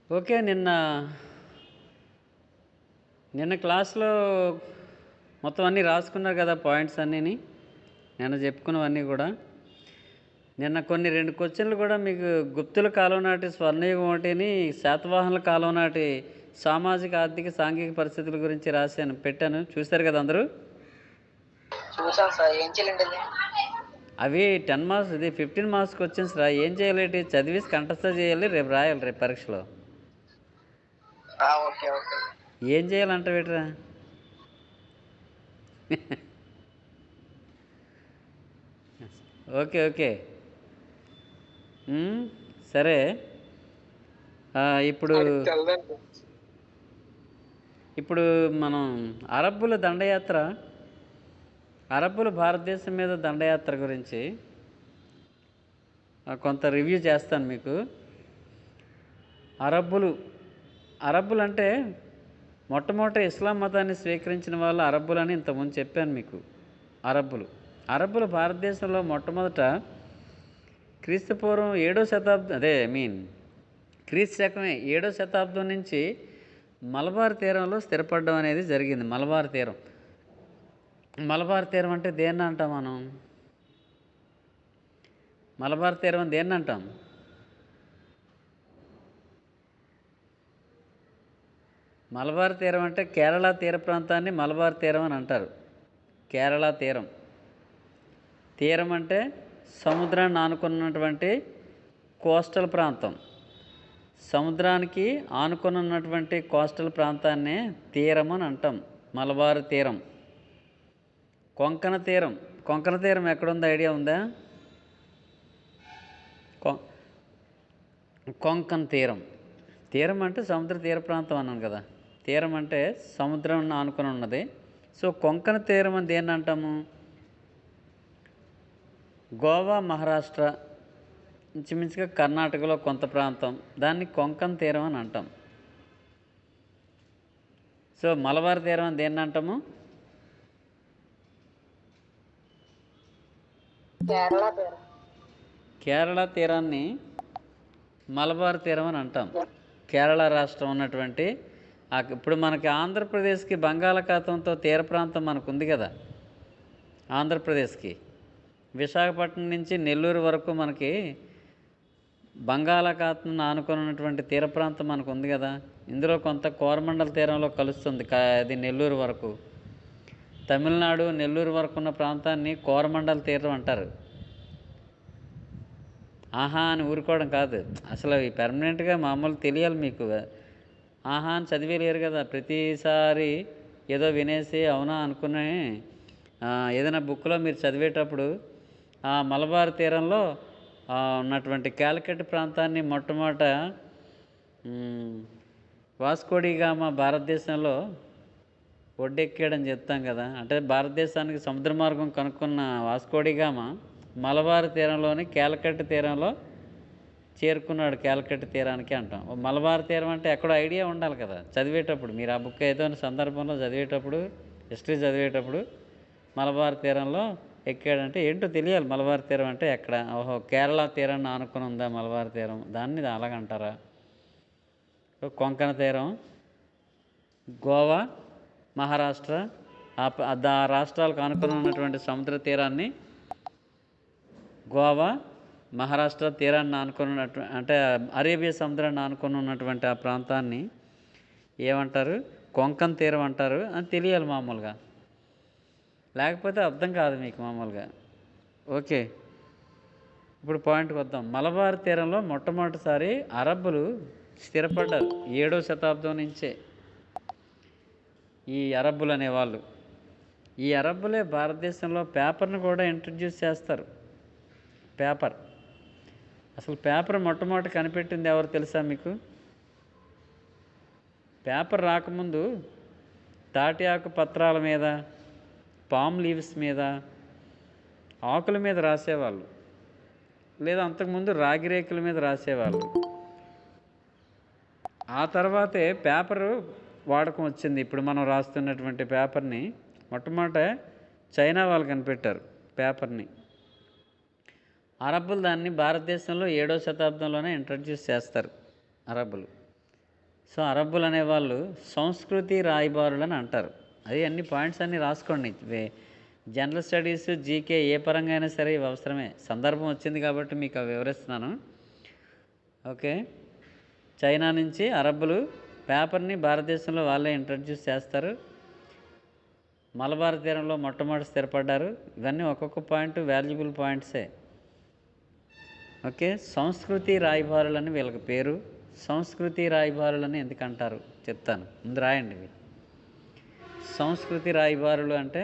Okay. నిన్న నిన్న క్లాస్‌లో మొత్తం అన్నీ రాసుకున్నారు కదా! పాయింట్స్ అన్నీని. నిన్న చెప్పుకున్నవన్నీ గూడా. నిన్న కొన్ని 2 క్వెషన్‌లు కూడా మీకు గుప్తుల కాలం నాటి స్వర్ణయుగం ఒకటిని, శాతవాహనుల కాలం నాటి సామాజిక, ఆర్థిక, సాంఘిక పరిస్థితుల గురించి పెట్టాను. చూసారు కదా అందరూ? చూసాను సార్. ఏం చేయాలండి అది? అవి 10 మార్క్స్, ఇది 15 మార్క్స్ క్వెషన్స్ రా. ఏం చేయాలేటి? చదివేసి కంఠస్థ చేయాలి. రేపు రాయాలి రేపు పరీక్షలో. ఓకే. ఓకే. ఏం చేయాలంటావేటిరా? ఓకే. ఓకే. సరే. ఇప్పుడు ఆడికి తెలదండి. ఇప్పుడు మనం అరబ్బుల దండయాత్ర, అరబ్బులు భారతదేశం మీద దండయాత్ర గురించి కొంత రివ్యూ చేస్తాను మీకు. అరబ్బులు అంటే మొట్టమొదట ఇస్లాం మతాన్ని స్వీకరించిన వాళ్ళు అరబ్బులని ఇంతకుముందు చెప్పాను మీకు. అరబ్బులు భారతదేశంలో మొట్టమొదట క్రీస్తుపూర్వం 7వ శతాబ్దం, క్రీస్తు శకమే 7వ శతాబ్దం నుంచి మలబార్ తీరంలో స్థిరపడడం అనేది జరిగింది. మలబార్ తీరం అంటే దేన్ని అంటాం మనం? మలబార్ తీరం దేన్ని అంటాం? మలబార్ తీరం అంటే కేరళ తీర ప్రాంతాన్ని మలబార్ తీరం అని అంటారు. కేరళ తీరం అంటే సముద్రాన్ని ఆనుకున్నటువంటి కోస్టల్ ప్రాంతం. సముద్రానికి ఆనుకున్నటువంటి కోస్టల్ ప్రాంతాన్నే తీరం అని అంటాం. మలబార్ తీరం. కొంకణ తీరం ఎక్కడుందో ఐడియా ఉందా? కొంకణ తీరం అంటే సముద్ర తీర ప్రాంతం అన్నాను కదా. తీరం అంటే సముద్రం ఆనుకొని ఉన్నది. సో కొంకణ తీరం అని దేన్ని అంటాము? గోవా, మహారాష్ట్ర, ఇంచుమించుగా కర్ణాటకలో కొంత ప్రాంతం, దాన్ని కొంకణ తీరం అని అంటాం. సో మలబార్ తీరం అని దేన్ని అంటాము? కేరళ తీరాన్ని మలబార్ తీరం అని అంటాం. కేరళ రాష్ట్రం ఉన్నటువంటి ఇప్పుడు మనకి ఆంధ్రప్రదేశ్కి బంగాళాఖాతంతో తీర ప్రాంతం మనకు ఉంది కదా. ఆంధ్రప్రదేశ్కి విశాఖపట్నం నుంచి నెల్లూరు వరకు మనకి బంగాళాఖాతం ఆనుకున్నటువంటి తీర ప్రాంతం మనకు ఉంది కదా. ఇందులో కొంత కోరమండల తీరంలో కలుస్తుంది. అది నెల్లూరు వరకు, తమిళనాడు నెల్లూరు వరకు ఉన్న ప్రాంతాన్ని కోరమండల తీరం అంటారు. ఆహా అని ఊరుకోవడం కాదు, అసలు ఈ పెర్మనెంట్గా మామూలు తెలియాలి మీకు. ఆహా అని చదివేలేరు కదా. ప్రతిసారి ఏదో వినేసి అవునా అనుకుని ఏదైనా బుక్లో మీరు చదివేటప్పుడు మలబార్ తీరంలో ఉన్నటువంటి క్యాలికట్ ప్రాంతాన్ని మొట్టమొదట వాస్కోడిగామా భారతదేశంలో ఒడ్డెక్కాడని చెప్తాం కదా. అంటే భారతదేశానికి సముద్ర మార్గం కనుక్కున్న వాస్కోడిగామా మలబార్ తీరంలోని క్యాలికట్ తీరంలో చేరుకున్నాడు. క్యాలికట్ తీరానికి అంటాం. మలబార్ తీరం అంటే ఎక్కడో ఐడియా ఉండాలి కదా చదివేటప్పుడు. మీరు ఆ బుక్ ఏదో సందర్భంలో చదివేటప్పుడు, హిస్టరీ చదివేటప్పుడు మలబార్ తీరంలో ఎక్కాడంటే ఏంటో తెలియాలి. మలబార్ తీరం అంటే ఎక్కడ? ఓహో, కేరళ తీరాన్ని ఆనుకుని ఉందా మలబార్ తీరం, దాన్ని అలాగంటారా? కొంకణ తీరం, గోవా, మహారాష్ట్ర, ఆ రాష్ట్రాలకు ఆనుకుని ఉన్నటువంటి సముద్ర తీరాన్ని, గోవా, మహారాష్ట్ర తీరాన్ని ఆనుకున్నట్టు, అంటే అరేబియా సముద్రాన్ని ఆనుకుని ఉన్నటువంటి ఆ ప్రాంతాన్ని ఏమంటారు? కొంకణ తీరం అంటారు అని తెలియాలి మామూలుగా. లేకపోతే అర్థం కాదు మీకు మామూలుగా. ఓకే, ఇప్పుడు పాయింట్కి వద్దాం. మలబార్ తీరంలో మొట్టమొదటిసారి అరబ్బులు స్థిరపడ్డారు 7వ శతాబ్దం నుంచే. ఈ అరబ్బులు అనేవాళ్ళు, ఈ అరబ్బులే భారతదేశంలో పేపర్ను కూడా ఇంట్రడ్యూస్ చేస్తారు. అసలు పేపర్ మొట్టమొదటి కనిపెట్టింది ఎవరు తెలుసా మీకు? పేపర్ రాకముందు తాటి ఆకు పత్రాల మీద, పామ్ లీవ్స్ మీద, ఆకుల మీద రాసేవాళ్ళు, లేదా అంతకుముందు రాగి రేకుల మీద రాసేవాళ్ళు. ఆ తర్వాతే పేపరు వాడకం వచ్చింది. ఇప్పుడు మనం రాస్తున్నటువంటి పేపర్ని మొట్టమొదట చైనా వాళ్ళు కనిపెట్టారు పేపర్ని. అరబ్బులు దాన్ని భారతదేశంలో 7వ శతాబ్దంలోనే ఇంట్రడ్యూస్ చేస్తారు అరబ్బులు. సో అరబ్బులు అనేవాళ్ళు సంస్కృతి రాయబారులని అంటారు. అది అన్ని పాయింట్స్ అన్నీ రాసుకోండి. జనరల్ స్టడీస్, జీకే ఏ పరంగా అయినా సరే ఇవి అవసరమే. సందర్భం వచ్చింది కాబట్టి మీకు అవి వివరిస్తున్నాను. ఓకే. చైనా నుంచి అరబ్బులు పేపర్ని భారతదేశంలో వాళ్ళే ఇంట్రడ్యూస్ చేస్తారు. మలబార్ తీరంలో మొట్టమొదటి స్థిరపడ్డారు. ఇవన్నీ ఒక్కొక్క పాయింట్ వాల్యుబుల్ పాయింట్సే. ఓకే. సంస్కృతి రాయబారులని వీళ్ళకి పేరు. సంస్కృతి రాయబారులని ఎందుకంటారు చెప్తాను, ముందు రాయండి ఇవి. సంస్కృతి రాయబారులు అంటే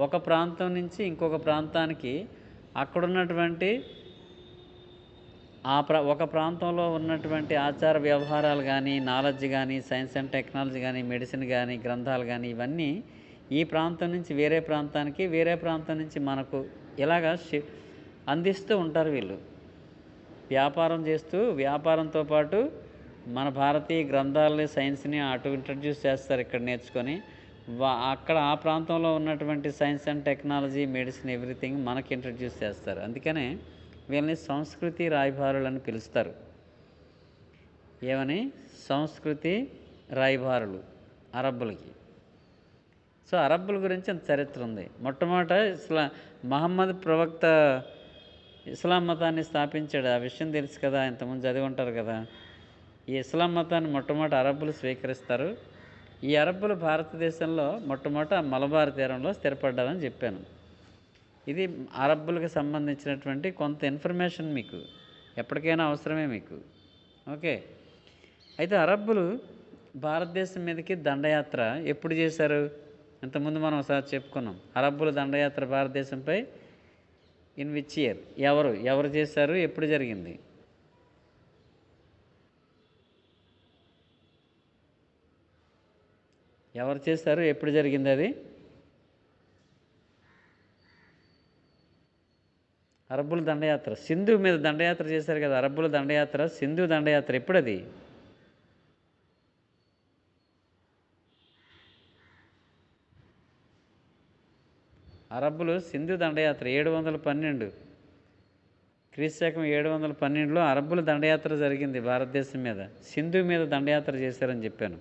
ఒక ప్రాంతం నుంచి ఇంకొక ప్రాంతానికి అక్కడున్నటువంటి ఒక ప్రాంతంలో ఉన్నటువంటి ఆచార వ్యవహారాలు కానీ, నాలెడ్జ్ కానీ, సైన్స్ అండ్ టెక్నాలజీ కానీ, మెడిసిన్ కానీ, గ్రంథాలు కానీ, ఇవన్నీ ఈ ప్రాంతం నుంచి వేరే ప్రాంతానికి, వేరే ప్రాంతం నుంచి మనకు ఇలాగా అందిస్తూ ఉంటారు వీళ్ళు. వ్యాపారం చేస్తూ వ్యాపారంతో పాటు మన భారతీయ గ్రంథాలని, సైన్స్ని అటు ఇంట్రడ్యూస్ చేస్తారు ఇక్కడ నేర్చుకొని. అక్కడ ఆ ప్రాంతంలో ఉన్నటువంటి science and technology, medicine, everything మనకి ఇంట్రడ్యూస్ చేస్తారు. అందుకనే వీళ్ళని సంస్కృతి రాయబారులని పిలుస్తారు. ఏమని? సంస్కృతి రాయబారులు అరబ్బులకి. సో అరబ్బుల గురించి అంత చరిత్ర ఉంది. మొట్టమొదట మహమ్మద్ ప్రవక్త ఇస్లాం మతాన్ని స్థాపించాడు. ఆ విషయం తెలుసు కదా, ఇంతకుముందు చదివి ఉంటారు కదా. ఈ ఇస్లాం మతాన్ని మొట్టమొదట అరబ్బులు స్వీకరిస్తారు. ఈ అరబ్బులు భారతదేశంలో మొట్టమొదట మలబార్ తీరంలో స్థిరపడ్డారని చెప్పాను. ఇది అరబ్బులకు సంబంధించినటువంటి కొంత ఇన్ఫర్మేషన్, మీకు ఎప్పటికైనా అవసరమే మీకు. ఓకే. అయితే అరబ్బులు భారతదేశం మీదకి దండయాత్ర ఎప్పుడు చేశారు? ఇంతకుముందు మనం ఒకసారి చెప్పుకున్నాం. అరబ్బుల దండయాత్ర భారతదేశంపై ఇన్ విచ్ ఇయర్? ఎవరు చేశారు? ఎప్పుడు జరిగింది? ఎవరు చేశారు? ఎప్పుడు జరిగింది అది? అరబ్బుల దండయాత్ర సింధు మీద దండయాత్ర చేశారు కదా. అరబ్బుల దండయాత్ర, సింధు దండయాత్ర ఎప్పుడు అది? అరబ్బులు సింధు దండయాత్ర 712 క్రీస్తు 712లో అరబ్బుల దండయాత్ర జరిగింది భారతదేశం మీద. సింధు మీద దండయాత్ర చేశారని చెప్పాను.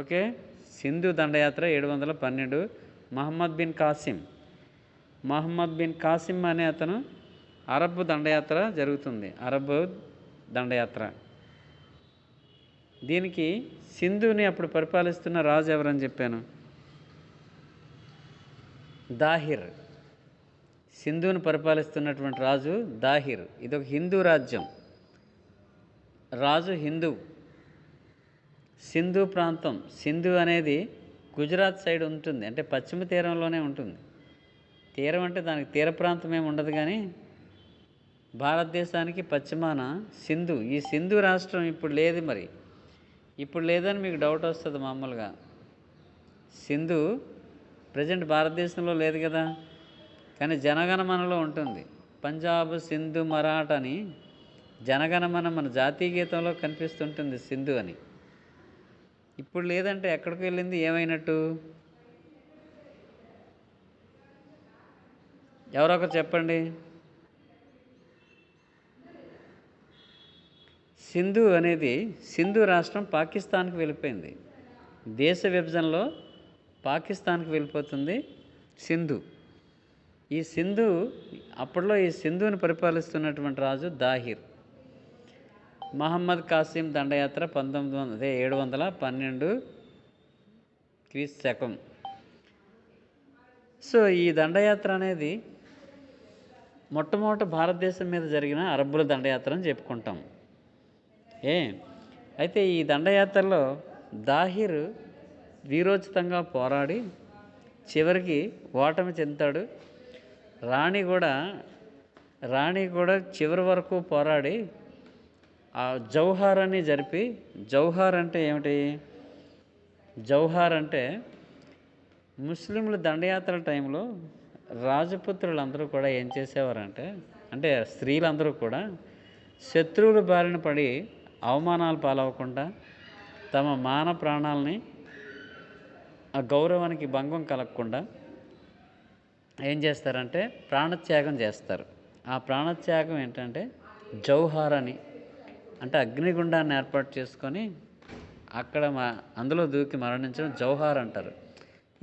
ఓకే. సింధు దండయాత్ర 712. మహమ్మద్ బిన్ కాసిం అనే అతను అరబ్బు దండయాత్ర జరుగుతుంది. అరబ్బు దండయాత్ర. దీనికి సింధుని అప్పుడు పరిపాలిస్తున్న రాజు ఎవరని చెప్పాను? దాహిర్. సింధుని పరిపాలిస్తున్నటువంటి రాజు దాహిర్. ఇదొక హిందూ రాజ్యం. రాజు హిందూ. సింధు ప్రాంతం, సింధు అనేది గుజరాత్ సైడ్ ఉంటుంది, అంటే పశ్చిమ తీరంలోనే ఉంటుంది. తీరం అంటే దానికి తీర ప్రాంతం ఏమి ఉండదు, కానీ భారతదేశానికి పశ్చిమాన సింధు. ఈ సింధు రాష్ట్రం ఇప్పుడు లేదు. మరి ఇప్పుడు లేదని మీకు డౌట్ వస్తుంది మామూలుగా. సింధు ప్రజెంట్ భారతదేశంలో లేదు కదా, కానీ జనగణమనలో ఉంటుంది. పంజాబ్, సింధు, మరాఠ్ అని జనగణమన మన జాతీయ గీతంలో కనిపిస్తుంటుంది సింధు అని. ఇప్పుడు లేదంటే ఎక్కడికి వెళ్ళింది, ఏమైనట్టు? ఎవరొకరు చెప్పండి. సింధు అనేది, సింధు రాష్ట్రం పాకిస్తాన్కి వెళ్ళిపోయింది. దేశ విభజనలో పాకిస్తాన్కి వెళ్ళిపోతుంది సింధు. ఈ సింధు అప్పట్లో ఈ సింధుని పరిపాలిస్తున్నటువంటి రాజు దాహిర్. మహమ్మద్ కాసిం దండయాత్ర 712 క్రీస్తు. సో ఈ దండయాత్ర అనేది మొట్టమొదట భారతదేశం మీద జరిగిన అరబ్బుల దండయాత్ర అని చెప్పుకుంటాం. అయితే ఈ దండయాత్రలో దాహిర్ వీరోచితంగా పోరాడి చివరికి ఓటమి చెందుతాడు. రాణి కూడా చివరి వరకు పోరాడి ఆ జౌహార్ అని జరిపి. జౌహార్ అంటే ఏమిటి? జౌహార్ అంటే ముస్లింల దండయాత్ర టైంలో రాజపుత్రులందరూ కూడా ఏం చేసేవారంటే, అంటే స్త్రీలందరూ కూడా శత్రువుల బారిన పడి అవమానాలు పాలవకుండా తమ మాన ప్రాణాలని, ఆ గౌరవానికి భంగం కలగకుండా ఏం చేస్తారంటే ప్రాణత్యాగం చేస్తారు. ఆ ప్రాణత్యాగం ఏంటంటే జౌహార్ అని, అంటే అగ్నిగుండాన్ని ఏర్పాటు చేసుకొని అక్కడ అందులో దూకి మరణించడం జౌహార్ అంటారు.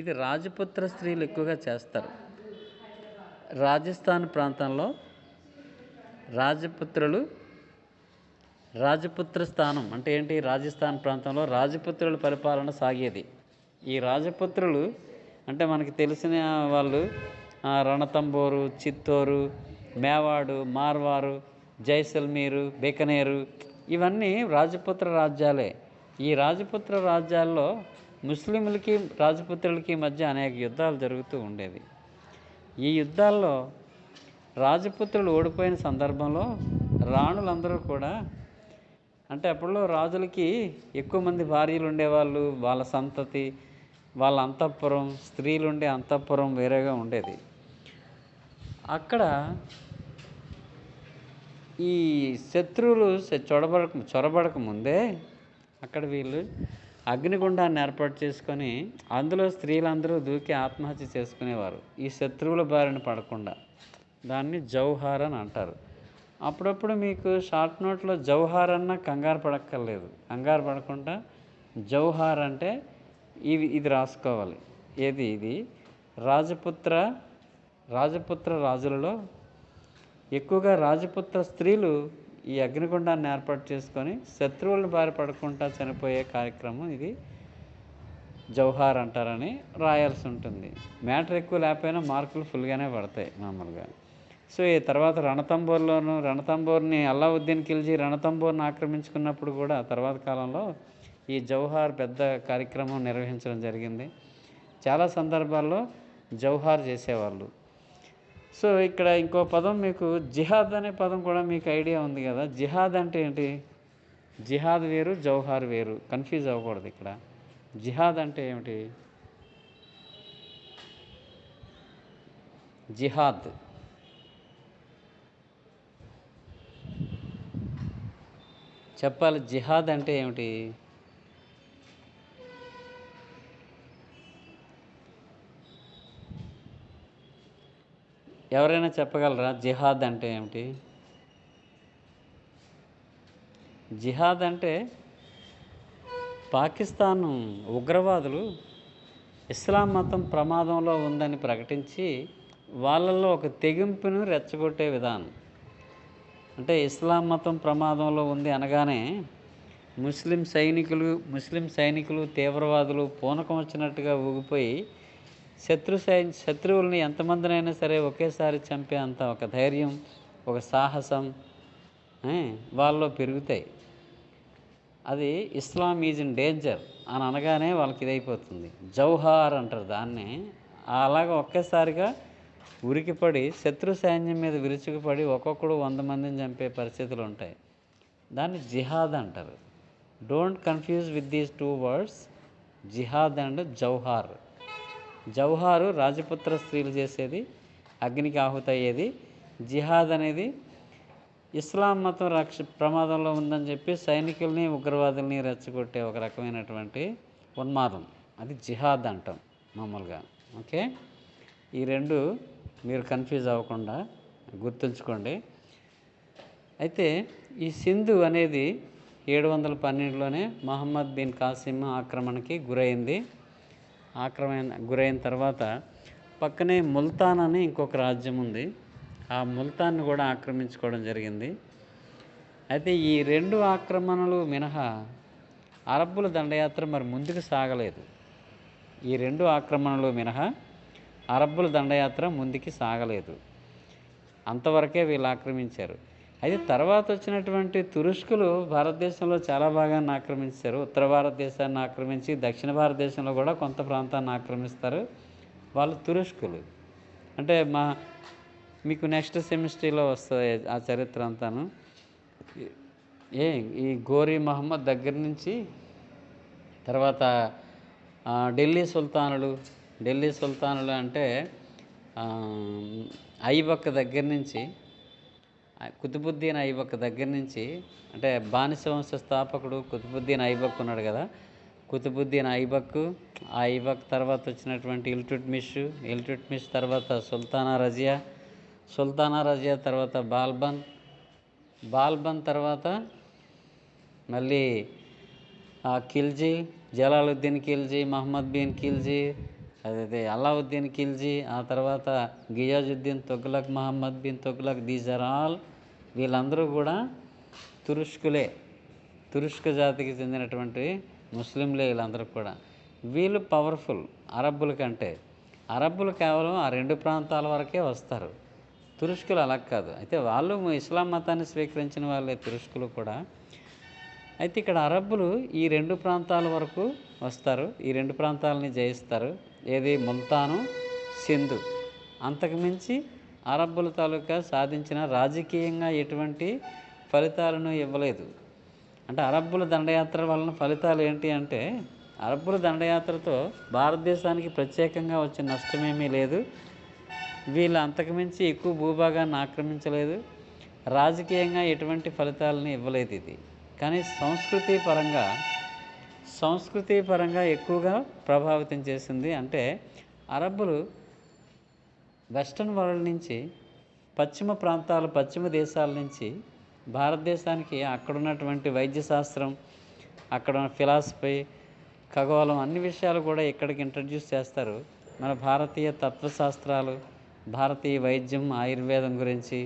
ఇది రాజపుత్ర స్త్రీలు ఎక్కువగా చేస్తారు. రాజస్థాన్ ప్రాంతంలో రాజపుత్ర స్థానం అంటే ఏంటి, రాజస్థాన్ ప్రాంతంలో రాజపుత్రుల పరిపాలన సాగేది. ఈ రాజపుత్రులు అంటే మనకి తెలిసిన వాళ్ళు రణతంబోరు, చిత్తోరు, మేవాడు, మార్వారు, జైసల్మీరు, బికనేరు, ఇవన్నీ రాజపుత్ర రాజ్యాలే. ఈ రాజపుత్ర రాజ్యాల్లో ముస్లింలకి రాజపుత్రులకి మధ్య అనేక యుద్ధాలు జరుగుతూ ఉండేవి. ఈ యుద్ధాల్లో రాజపుత్రులు ఓడిపోయిన సందర్భంలో రాణులందరూ కూడా, అంటే అప్పట్లో రాజులకి ఎక్కువ మంది భార్యలు ఉండేవాళ్ళు, వాళ్ళ సంతతి, వాళ్ళ అంతఃపురం, స్త్రీలుండే అంతఃపురం వేరేగా ఉండేది. అక్కడ ఈ శత్రువులు చొరబడక ముందే అక్కడ వీళ్ళు అగ్నిగుండాన్ని ఏర్పాటు చేసుకొని అందులో స్త్రీలందరూ దూకి ఆత్మహత్య చేసుకునేవారు, ఈ శత్రువుల బారిన పడకుండా. దాన్ని జౌహార్ అని అంటారు. అప్పుడప్పుడు మీకు షార్ట్ నోట్లో జౌహార్ అన్న కంగారు పడకుండా జౌహార్ అంటే ఇది రాసుకోవాలి. ఇది రాజపుత్ర రాజులలో ఎక్కువగా రాజపుత్ర స్త్రీలు ఈ అగ్నిగుండాన్ని ఏర్పాటు చేసుకొని శత్రువులను బారి పడకుండా చనిపోయే కార్యక్రమం ఇది జౌహార్ అంటారని రాయాల్సి ఉంటుంది. మ్యాటర్ ఎక్కువ లేకపోయినా మార్కులు ఫుల్గానే పడతాయి మామూలుగా. సో ఈ తర్వాత రణతంబోర్ని అల్లావుద్దీన్ ఖిల్జీ రణతంబోర్ని ఆక్రమించుకున్నప్పుడు కూడా తర్వాత కాలంలో ఈ జౌహార్ పెద్ద కార్యక్రమం నిర్వహించడం జరిగింది. చాలా సందర్భాల్లో జౌహార్ చేసేవాళ్ళు. సో ఇక్కడ ఇంకో పదం మీకు జిహాద్ అనే పదం కూడా మీకు ఐడియా ఉంది కదా. జిహాద్ అంటే ఏంటి? జిహాద్ వేరు, జౌహార్ వేరు, కన్ఫ్యూజ్ అవ్వకూడదు. ఇక్కడ జిహాద్ అంటే ఏమిటి? జిహాద్ చెప్పాలి. జిహాద్ అంటే ఏమిటి? ఎవరైనా చెప్పగలరా జిహాద్ అంటే ఏమిటి? జిహాద్ అంటే పాకిస్తాన్ ఉగ్రవాదులు ఇస్లాం మతం ప్రమాదంలో ఉందని ప్రకటించి వాళ్ళల్లో ఒక తెగింపును రెచ్చగొట్టే విధానం. అంటే ఇస్లాం మతం ప్రమాదంలో ఉంది అనగానే ముస్లిం సైనికులు తీవ్రవాదులు పూనకం వచ్చినట్టుగా ఊగిపోయి శత్రువుల్ని ఎంతమందినైనా సరే ఒకేసారి చంపే అంత ఒక ధైర్యం, ఒక సాహసం వాళ్ళలో పెరుగుతాయి. అది ఇస్లాం ఈజ్ ఇన్ డేంజర్ అని అనగానే వాళ్ళకి ఇదైపోతుంది. జౌహార్ అంటారు దాన్ని. అలాగా ఒకేసారిగా ఉరికిపడి శత్రు సైన్యం మీద విరుచుకుపడి ఒక్కొక్కడు 100 మందిని చంపే పరిస్థితులు ఉంటాయి. దాన్ని జిహాద్ అంటారు. Don't confuse with these 2 words, జిహాద్ అండ్ జౌహార్. జౌహారు రాజపుత్ర స్త్రీలు చేసేది, అగ్నికి ఆహుతయ్యేది. జిహాద్ అనేది ఇస్లాం మతం ప్రమాదంలో ఉందని చెప్పి సైనికుల్ని ఉగ్రవాదుల్ని రెచ్చగొట్టే ఒక రకమైనటువంటి ఉన్మాదం, అది జిహాద్ అంటాం మామూలుగా. ఓకే, ఈ రెండు మీరు కన్ఫ్యూజ్ అవ్వకుండా గుర్తుంచుకోండి. అయితే ఈ సింధు అనేది 712లోనే మహమ్మద్ బిన్ కాసిం ఆక్రమణకి గురైన తర్వాత పక్కనే ముల్తాన్ అని ఇంకొక రాజ్యం ఉంది. ఆ ముల్తాన్ని కూడా ఆక్రమించుకోవడం జరిగింది. అయితే ఈ 2 ఆక్రమణలు మినహా అరబ్బుల దండయాత్ర మరి ముందుకు సాగలేదు. ఈ 2 ఆక్రమణలు మినహా అరబ్బుల దండయాత్ర ముందుకు సాగలేదు. అంతవరకే వీళ్ళు ఆక్రమించారు. అయితే తర్వాత వచ్చినటువంటి తురుష్కులు భారతదేశంలో చాలా భాగాన్ని ఆక్రమించారు. ఉత్తర భారతదేశాన్ని ఆక్రమించి దక్షిణ భారతదేశంలో కూడా కొంత ప్రాంతాన్ని ఆక్రమిస్తారు వాళ్ళు తురుష్కులు. అంటే మీకు నెక్స్ట్ సెమిస్టర్లో వస్తుంది ఆ చరిత్ర అంతాను. ఈ గోరీ మహమ్మద్ దగ్గర నుంచి తర్వాత ఢిల్లీ సుల్తానులు అంటే ఐబక్ దగ్గర నుంచి, కుతుబుద్దీన్ ఐబక్ దగ్గర నుంచి, అంటే బానిస వంశ స్థాపకుడు కుతుబుద్దీన్ ఐబక్ ఉన్నాడు కదా, కుతుబుద్దీన్ ఐబక్ తర్వాత వచ్చినటువంటి ఇల్టుట్మిష్ తర్వాత సుల్తానా రజియా తర్వాత బాల్బన్ తర్వాత మళ్ళీ ఖిల్జీ, జలాలుద్దీన్ ఖిల్జీ, మహమ్మద్ బిన్ ఖిల్జీ, అదే అలావుద్దీన్ ఖిల్జీ, ఆ తర్వాత Ghiyasuddin Tughlaq, Mohammed bin Tughlaq. These are all, వీళ్ళందరూ కూడా తురుష్క జాతికి చెందినటువంటి ముస్లింలే. వీళ్ళందరూ కూడా వీళ్ళు పవర్ఫుల్ అరబ్బుల కంటే. అరబ్బులు కేవలం ఆ 2 ప్రాంతాల వరకే వస్తారు, తురుష్కులు అలా కాదు. అయితే వాళ్ళు ఇస్లాం మతాన్ని స్వీకరించిన వాళ్ళే తురుష్కులు కూడా. అయితే ఇక్కడ అరబ్బులు ఈ 2 ప్రాంతాల వరకు వస్తారు, ఈ 2 ప్రాంతాలని జయిస్తారు. ఏది? ముల్తాను, సింధు. అంతకుమించి అరబ్బుల తాలూకా సాధించిన రాజకీయంగా ఎటువంటి ఫలితాలను ఇవ్వలేదు. అంటే అరబ్బుల దండయాత్ర వలన ఫలితాలు ఏంటి అంటే, అరబ్బుల దండయాత్రతో భారతదేశానికి ప్రత్యేకంగా వచ్చిన నష్టమేమీ లేదు. వీళ్ళు అంతకుమించి ఎక్కువ భూభాగాన్ని ఆక్రమించలేదు, రాజకీయంగా ఎటువంటి ఫలితాలను ఇవ్వలేదు ఇది. కానీ సంస్కృతి పరంగా ఎక్కువగా ప్రభావితం చేసింది. అంటే అరబ్బులు వెస్ట్రన్ వరల్డ్ నుంచి, పశ్చిమ దేశాల నుంచి భారతదేశానికి అక్కడున్నటువంటి వైద్యశాస్త్రం, అక్కడ ఫిలాసఫీ, ఖగోళం, అన్ని విషయాలు కూడా ఇక్కడికి ఇంట్రడ్యూస్ చేస్తారు. మన భారతీయ తత్వశాస్త్రాలు, భారతీయ వైద్యం, ఆయుర్వేదం గురించి,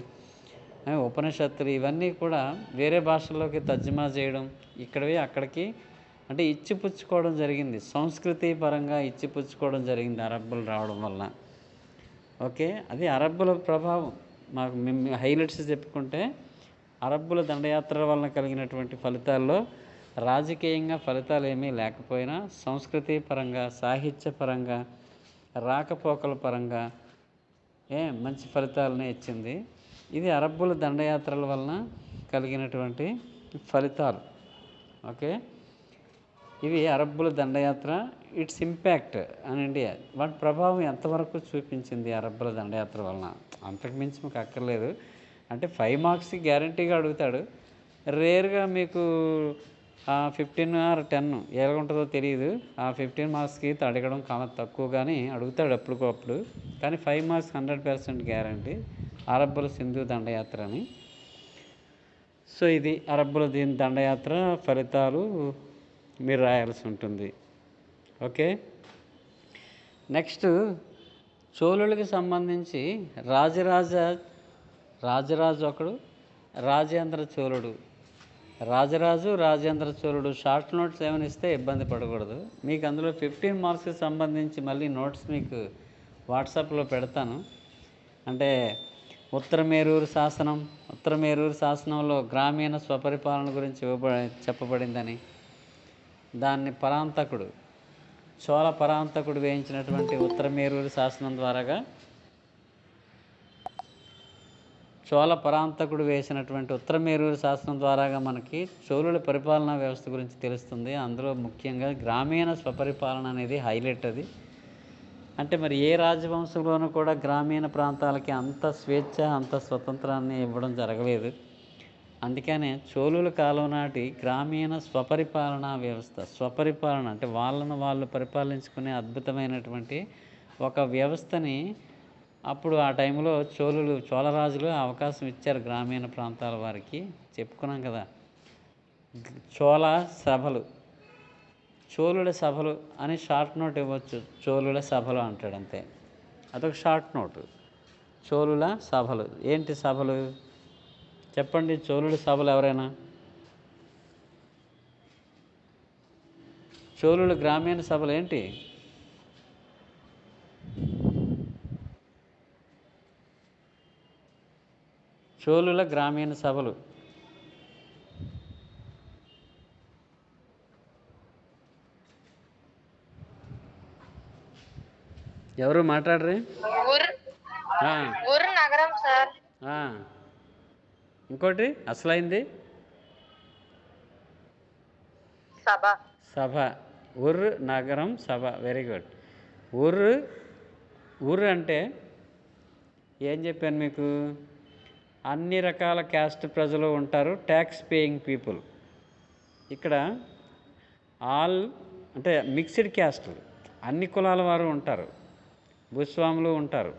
ఉపనిషత్తులు, ఇవన్నీ కూడా వేరే భాషల్లోకి తర్జుమా చేయడం, ఇక్కడవి అక్కడికి అంటే ఇచ్చిపుచ్చుకోవడం జరిగింది. సంస్కృతి పరంగా ఇచ్చిపుచ్చుకోవడం జరిగింది అరబ్బులు రావడం వలన. ఓకే, అది అరబ్బుల ప్రభావం. మాకు మేము హైలైట్స్ చెప్పుకుంటే, అరబ్బుల దండయాత్ర వలన కలిగినటువంటి ఫలితాల్లో రాజకీయంగా ఫలితాలు ఏమీ లేకపోయినా సంస్కృతి పరంగా, సాహిత్యపరంగా, రాకపోకల పరంగా మంచి ఫలితాలనే ఇచ్చింది. ఇది అరబ్బుల దండయాత్రల వలన కలిగినటువంటి ఫలితాలు. ఓకే, ఇవి అరబ్బుల దండయాత్ర, ఇట్స్ ఇంపాక్ట్ ఆన్ ఇండియా. వాటి ప్రభావం ఎంతవరకు చూపించింది అరబ్బుల దండయాత్ర వలన, అంతకుమించి మీకు అక్కర్లేదు. అంటే 5 మార్క్స్కి గ్యారంటీగా అడుగుతాడు. రేర్గా మీకు 15 or 10 ఎలాగుంటుందో తెలియదు. ఆ 15 మార్క్స్కి అడగడం చాలా తక్కువ, కానీ అడుగుతాడు అప్పుడుకప్పుడు. కానీ 5 మార్క్స్ 100% గ్యారంటీ అరబ్బుల సింధు దండయాత్ర అని. సో ఇది అరబ్బుల దండయాత్ర ఫలితాలు మీరు రాయాల్సి ఉంటుంది. ఓకే, నెక్స్ట్ చోళులకి సంబంధించి రాజరాజు ఒకడు, రాజేంద్ర చోళుడు. రాజేంద్ర చోళుడు షార్ట్ నోట్స్ ఏమైనా ఇస్తే ఇబ్బంది పడకూడదు. మీకు అందులో 15 మార్క్స్కి సంబంధించి మళ్ళీ నోట్స్ మీకు వాట్సాప్లో పెడతాను. అంటే ఉత్తరమేరూరు శాసనంలో గ్రామీణ స్వపరిపాలన గురించి చెప్పబడిందని, దాన్ని చోళ పరాంతకుడు వేయించినటువంటి ఉత్తరమేరూరు శాసనం ద్వారాగా, ఉత్తరమేరూరు శాసనం ద్వారాగా మనకి చోళుల పరిపాలనా వ్యవస్థ గురించి తెలుస్తుంది. అందులో ముఖ్యంగా గ్రామీణ స్వపరిపాలన అనేది హైలైట్. అది అంటే మరి ఏ రాజవంశంలోనూ కూడా గ్రామీణ ప్రాంతాలకి అంత స్వేచ్ఛ, అంత స్వతంత్రాన్ని ఇవ్వడం జరగలేదు. అందుకనే చోళుల కాలం నాటి గ్రామీణ స్వపరిపాలనా వ్యవస్థ, స్వపరిపాలన అంటే వాళ్ళను వాళ్ళు పరిపాలించుకునే అద్భుతమైనటువంటి ఒక వ్యవస్థని అప్పుడు ఆ టైంలో చోళరాజులు అవకాశం ఇచ్చారు గ్రామీణ ప్రాంతాల వారికి. చెప్పుకున్నాం కదా, చోళుల సభలు అని షార్ట్ నోట్ ఇవ్వచ్చు. చోళుల సభలు అంటాడు అంతే, అదొక షార్ట్ నోటు. చోళుల సభలు ఏంటి? సభలు చెప్పండి. చోళుల సభలు ఎవరైనా? చోళుల గ్రామీణ సభలు ఏంటి? చోళుల గ్రామీణ సభలు ఎవరు మాట్లాడరు? ఊరు నగరం సార్. ఇంకోటి అసలైంది సభ. ఊరు నగరం సభ. Very good. ఊరు అంటే ఏం చెప్పాను మీకు? అన్ని రకాల క్యాస్ట్ ప్రజలు ఉంటారు, ట్యాక్స్ పేయింగ్ పీపుల్. ఇక్కడ ఆల్ అంటే మిక్స్డ్ క్యాస్టులు, అన్ని కులాల వారు ఉంటారు, భూస్వాములు ఉంటారు,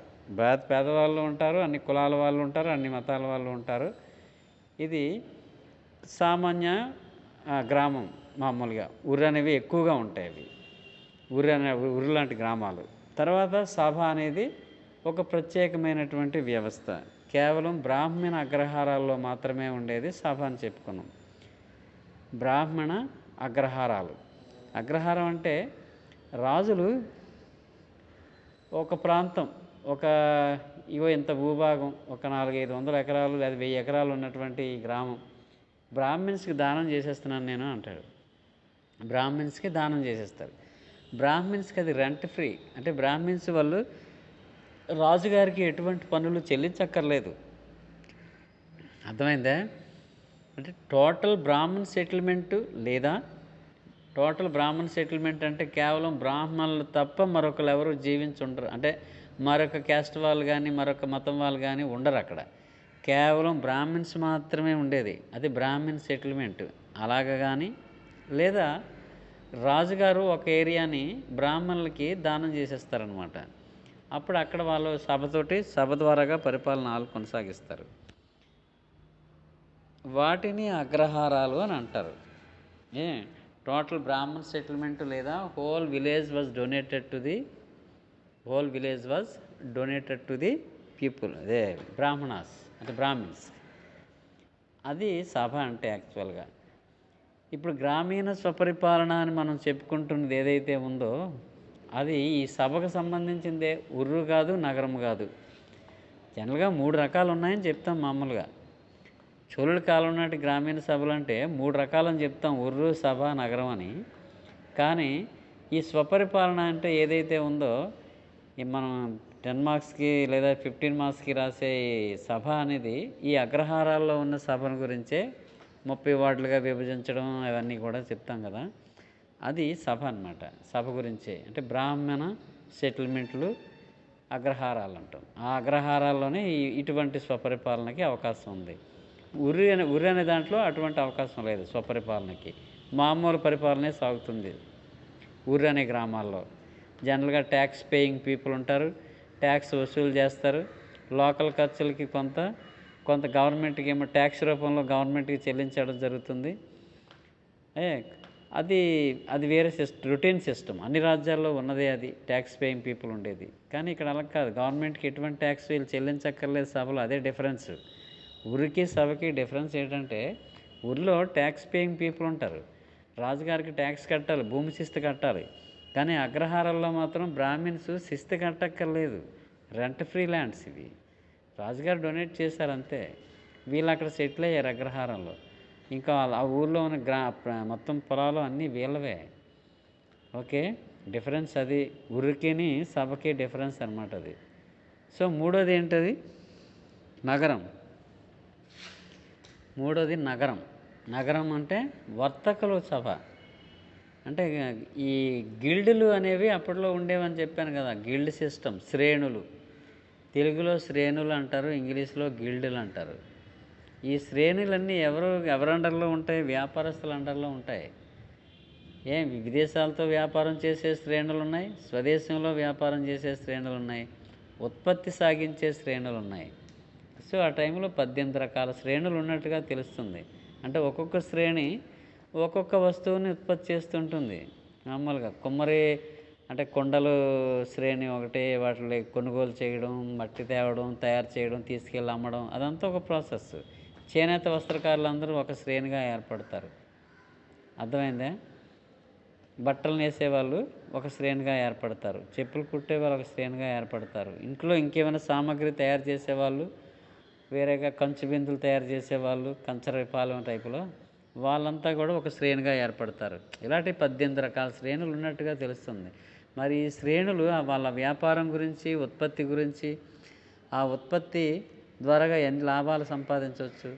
పేదవాళ్ళు ఉంటారు, అన్ని కులాల వాళ్ళు ఉంటారు, అన్ని మతాల వాళ్ళు ఉంటారు. ఇది సామాన్య గ్రామం. మామూలుగా ఊరు అనేవి ఎక్కువగా ఉంటాయి. అవి ఊరు లాంటి గ్రామాలు. తర్వాత సభ అనేది ఒక ప్రత్యేకమైనటువంటి వ్యవస్థ. కేవలం బ్రాహ్మణ అగ్రహారాల్లో మాత్రమే ఉండేది సభ అని చెప్పుకున్నాం. బ్రాహ్మణ అగ్రహారాలు. అగ్రహారం అంటే రాజులు ఒక ప్రాంతం, ఇంత భూభాగం, ఒక 400-500 ఎకరాలు లేదా 1000 ఎకరాలు ఉన్నటువంటి ఈ గ్రామం బ్రాహ్మిన్స్కి దానం చేసేస్తున్నాను నేను అంటాడు. బ్రాహ్మిన్స్కి దానం చేసేస్తారు. బ్రాహ్మిన్స్కి అది రెంట్ ఫ్రీ. అంటే బ్రాహ్మిన్స్ వాళ్ళు రాజుగారికి ఎటువంటి పన్నులు చెల్లించక్కర్లేదు. అర్థమైందా? అంటే టోటల్ బ్రాహ్మణ్ సెటిల్మెంటు, లేదా టోటల్ బ్రాహ్మణ్ సెటిల్మెంట్ అంటే కేవలం బ్రాహ్మణులు తప్ప మరొకరు ఎవరు జీవించుండరు. అంటే మరొక క్యాస్ట్ వాళ్ళు కానీ మరొక మతం వాళ్ళు కానీ ఉండరు అక్కడ. కేవలం బ్రాహ్మిన్స్ మాత్రమే ఉండేది. అది బ్రాహ్మణ్ సెటిల్మెంట్. అలాగ కానీ, లేదా రాజుగారు ఒక ఏరియాని బ్రాహ్మణులకి దానం చేసేస్తారనమాట. అప్పుడు అక్కడ వాళ్ళు సభ ద్వారాగా పరిపాలన కొనసాగిస్తారు. వాటిని అగ్రహారాలు అని అంటారు. టోటల్ బ్రాహ్మణ్ సెటిల్మెంట్ లేదా whole village was donated to the people, అదే బ్రాహ్మణాస్ అంటే బ్రాహ్మిన్స్. అది సభ అంటే యాక్చువల్గా. ఇప్పుడు గ్రామీణ స్వపరిపాలన అని మనం చెప్పుకుంటున్నది ఏదైతే ఉందో అది ఈ సభకు సంబంధించిందే. ఊరు కాదు, నగరం కాదు. జనరల్గా 3 రకాలు ఉన్నాయని చెప్తాం మామూలుగా. చోళుల కాలం నాటి గ్రామీణ సభలు అంటే 3 రకాలని చెప్తాం, ఊరు, సభ, నగరం అని. కానీ ఈ స్వపరిపాలన అంటే ఏదైతే ఉందో మనం 10 మార్క్స్కి లేదా 15 మార్క్స్కి రాసే సభ అనేది ఈ అగ్రహారాల్లో ఉన్న సభల గురించే. 30 వార్డులుగా విభజించడం అవన్నీ కూడా చెప్తాం కదా, అది సభ అన్నమాట. సభ గురించే. అంటే బ్రాహ్మణ సెటిల్మెంట్లు అగ్రహారాలు అంటాం. ఆ అగ్రహారాల్లోనే ఇటువంటి స్వపరిపాలనకి అవకాశం ఉంది. ఉరి అనే దాంట్లో అటువంటి అవకాశం లేదు. స్వపరిపాలనకి మామూలు పరిపాలనే సాగుతుంది. ఊరు అనే గ్రామాల్లో జనరల్గా ట్యాక్స్ పేయింగ్ పీపుల్ ఉంటారు, ట్యాక్స్ వసూలు చేస్తారు. లోకల్ ఖర్చులకి కొంత గవర్నమెంట్కి ఏమో ట్యాక్స్ రూపంలో గవర్నమెంట్కి చెల్లించడం జరుగుతుంది. అది వేరే రొటీన్ సిస్టమ్. అన్ని రాజ్యాల్లో ఉన్నదే అది, ట్యాక్స్ పేయింగ్ పీపుల్ ఉండేది. కానీ ఇక్కడ అలా కాదు. గవర్నమెంట్కి ఎటువంటి ట్యాక్స్ వీళ్ళు చెల్లించక్కర్లేదు సభలో. అదే డిఫరెన్స్. ఊరికి సభకి డిఫరెన్స్ ఏంటంటే ఊరిలో ట్యాక్స్ పేయింగ్ పీపుల్ ఉంటారు, రాజుగారికి ట్యాక్స్ కట్టాలి, భూమి శిస్తు కట్టాలి. కానీ అగ్రహారాల్లో మాత్రం బ్రాహ్మిన్స్ శిస్తు కట్టక్కర్లేదు. రెంట్ ఫ్రీ ల్యాండ్స్ ఇవి. రాజుగారు డొనేట్ చేశారు అంతే. వీళ్ళు అక్కడ సెటిల్ అయ్యారు అగ్రహారంలో. ఇంకా ఆ ఊళ్ళో ఉన్న మొత్తం పొలాలు అన్నీ వీళ్ళవే. ఓకే, డిఫరెన్స్ అది. ఊరికిని సభకి డిఫరెన్స్ అనమాట అది. సో మూడోది ఏంటది? నగరం. మూడోది నగరం. నగరం అంటే వర్తకులు సభ. అంటే ఈ గిల్డులు అనేవి అప్పట్లో ఉండేవని చెప్పాను కదా. గిల్డ్ సిస్టమ్, శ్రేణులు. తెలుగులో శ్రేణులు అంటారు, ఇంగ్లీష్లో గిల్డులు అంటారు. ఈ శ్రేణులన్నీ ఎవరి అండర్లో ఉంటాయి? వ్యాపారస్తుల అండర్లో ఉంటాయి. విదేశాలతో వ్యాపారం చేసే శ్రేణులు ఉన్నాయి, స్వదేశంలో వ్యాపారం చేసే శ్రేణులు ఉన్నాయి, ఉత్పత్తి సాగించే శ్రేణులు ఉన్నాయి. సో ఆ టైంలో 18 రకాల శ్రేణులు ఉన్నట్టుగా తెలుస్తుంది. అంటే ఒక్కొక్క శ్రేణి ఒక్కొక్క వస్తువుని ఉత్పత్తి చేస్తుంటుంది. మామూలుగా కుమ్మరి అంటే కొండలు శ్రేణి ఒకటి, వాటిని కొనుగోలు చేయడం, మట్టి తేవడం, తయారు చేయడం, తీసుకెళ్ళి అమ్మడం, అదంతా ఒక ప్రాసెస్. చేనేత వస్త్రకారులు అందరూ ఒక శ్రేణిగా ఏర్పడతారు. అర్థమైందా? బట్టలు నేసేవాళ్ళు ఒక శ్రేణిగా ఏర్పడతారు, చెప్పులు కుట్టేవాళ్ళు ఒక శ్రేణిగా ఏర్పడతారు, ఇంట్లో ఇంకేమైనా సామాగ్రి తయారు చేసేవాళ్ళు వేరేగా, కంచు బిందులు తయారు చేసేవాళ్ళు కంచరపాలెం టైపులో, వాళ్ళంతా కూడా ఒక శ్రేణిగా ఏర్పడతారు. ఇలాంటి 18 రకాల శ్రేణులు ఉన్నట్టుగా తెలుస్తుంది. మరి ఈ శ్రేణులు వాళ్ళ వ్యాపారం గురించి, ఉత్పత్తి గురించి, ఆ ఉత్పత్తి ద్వారాగా ఎన్ని లాభాలు సంపాదించవచ్చు,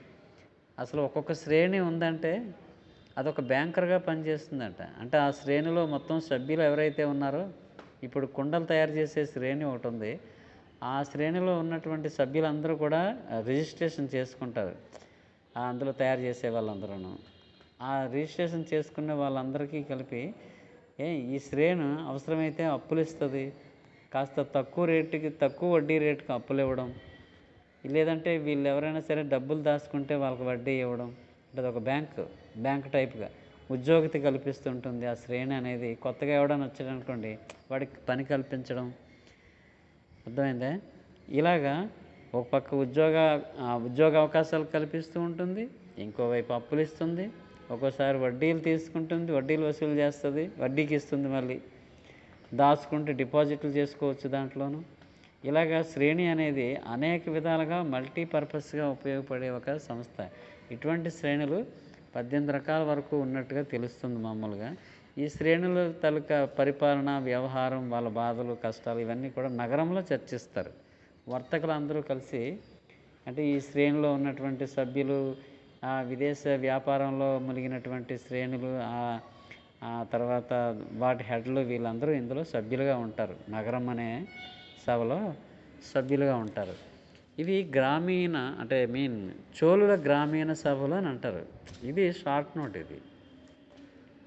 అసలు ఒక్కొక్క శ్రేణి ఉందంటే అదొక బ్యాంకర్గా పనిచేస్తుందంట. అంటే ఆ శ్రేణిలో మొత్తం సభ్యులు ఎవరైతే ఉన్నారో, ఇప్పుడు కుండలు తయారు చేసే శ్రేణి ఒకటి ఉంది. ఆ శ్రేణిలో ఉన్నటువంటి సభ్యులందరూ కూడా రిజిస్ట్రేషన్ చేసుకుంటారు. అందులో తయారు చేసే వాళ్ళందరూ ఆ రిజిస్ట్రేషన్ చేసుకునే వాళ్ళందరికీ కలిపి ఈ శ్రేణి అవసరమైతే అప్పులు ఇస్తుంది, కాస్త తక్కువ రేటుకి తక్కువ వడ్డీ రేటుకి అప్పులు ఇవ్వడం, లేదంటే వీళ్ళు ఎవరైనా సరే డబ్బులు దాచుకుంటే వాళ్ళకి వడ్డీ ఇవ్వడం. అంటే అది ఒక బ్యాంక్ టైప్గా ఉద్యోగిత కల్పిస్తుంటుంది ఆ శ్రేణి అనేది. కొత్తగా ఎవడైనా వచ్చాడనుకోండి వాడికి పని కల్పించడం. అర్థమైందా? ఇలాగా ఒక పక్క ఉద్యోగ అవకాశాలు కల్పిస్తూ ఉంటుంది, ఇంకోవైపు అప్పులు ఇస్తుంది, ఒక్కోసారి వడ్డీలు తీసుకుంటుంది, వడ్డీలు వసూలు చేస్తుంది, వడ్డీకి ఇస్తుంది, మళ్ళీ దాచుకుంటే డిపాజిట్లు చేసుకోవచ్చు దాంట్లోనూ. ఇలాగా శ్రేణి అనేది అనేక విధాలుగా మల్టీపర్పస్గా ఉపయోగపడే ఒక సంస్థ. ఇటువంటి శ్రేణులు 18 రకాల వరకు ఉన్నట్టుగా తెలుస్తుంది మామూలుగా. ఈ శ్రేణుల తాలూకా పరిపాలన, వ్యవహారం, వాళ్ళ బాధలు, కష్టాలు ఇవన్నీ కూడా నగరంలో చర్చిస్తారు. వర్తకులు అందరూ కలిసి, అంటే ఈ శ్రేణిలో ఉన్నటువంటి సభ్యులు, విదేశ వ్యాపారంలో మునిగినటువంటి శ్రేణులు, ఆ తర్వాత వాటి హెడ్లు, వీళ్ళందరూ ఇందులో సభ్యులుగా ఉంటారు. నగరం అనే సభలో సభ్యులుగా ఉంటారు. ఇవి గ్రామీణ, అంటే చోళుల గ్రామీణ సభలు అని అంటారు. ఇది షార్ట్ నోట్. ఇది